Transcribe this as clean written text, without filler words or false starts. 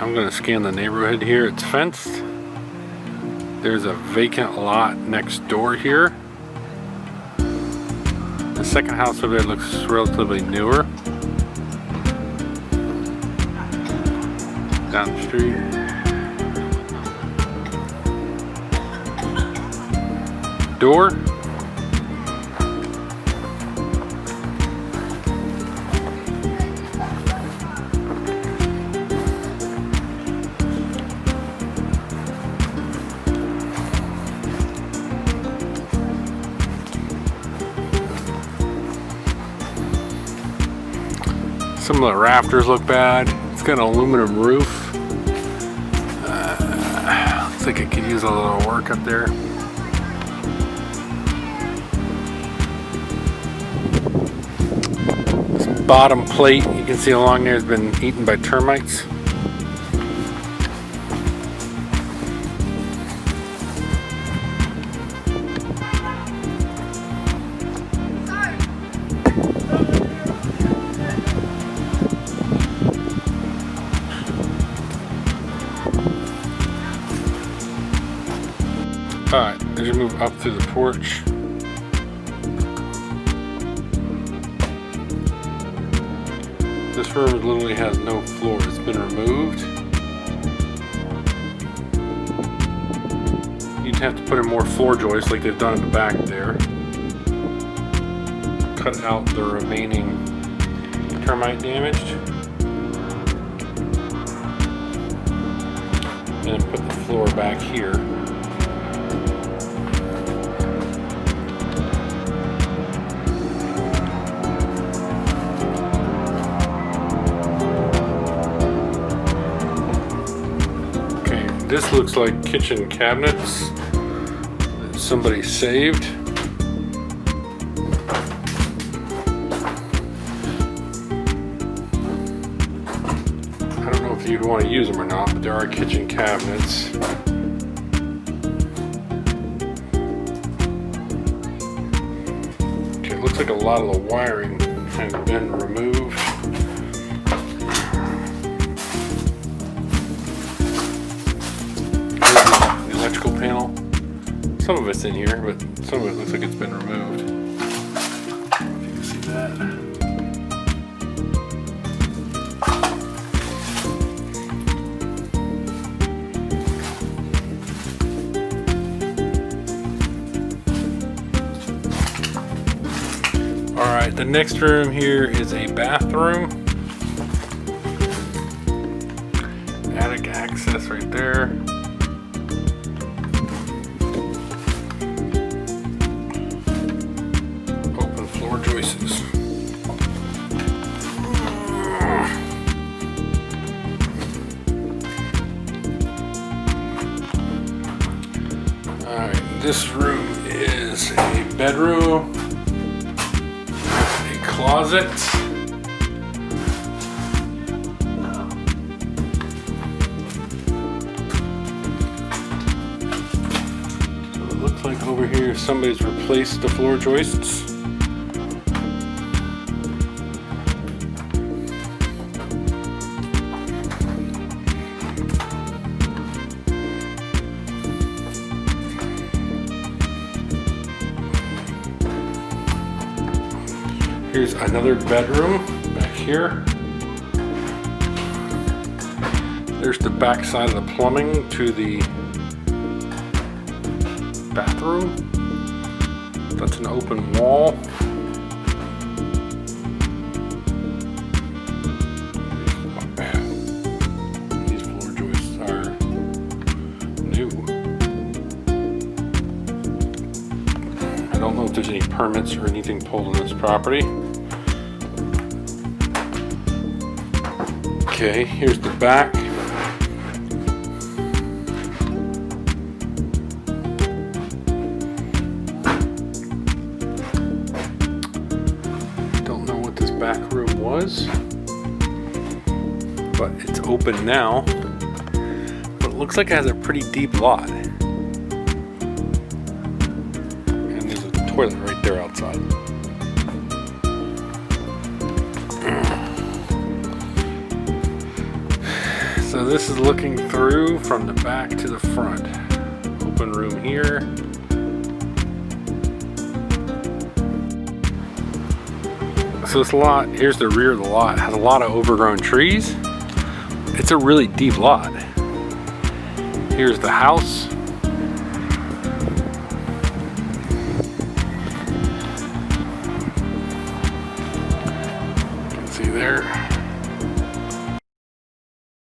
I'm going to scan the neighborhood here. It's fenced. There's a vacant lot next door here. The second house over there looks relatively newer. Down the street. Door. Some of the rafters look bad. It's got an aluminum roof. Looks like it could use a little work up there. This bottom plate you can see along there has been eaten by termites. Alright, as you move up through the porch, this room literally has no floor. It's been removed. You'd have to put in more floor joists like they've done in the back there. Cut out the remaining termite damage. And then put the floor back here. This looks like kitchen cabinets that somebody saved. I don't know if you'd want to use them or not, but there are kitchen cabinets. Okay, it looks like a lot of the wiring has been removed. Panel. Some of it's in here, but some of it looks like it's been removed. I don't know if you can see that. Alright, the next room here is a bathroom. Attic access right there. Joists. Alright, this room is a bedroom, a closet, so it looks like over here somebody's replaced the floor joists. Here's another bedroom back here. There's the back side of the plumbing to the bathroom. That's an open wall. These floor joists are new. I don't know if there's any permits or anything pulled on this property. Okay, here's the back. Don't know what this back room was, but it's open now. But it looks like it has a pretty deep lot. And there's a toilet right there outside. So this is looking through from the back to the front. Open room here. So this lot, here's the rear of the lot, has a lot of overgrown trees. It's a really deep lot. Here's the house.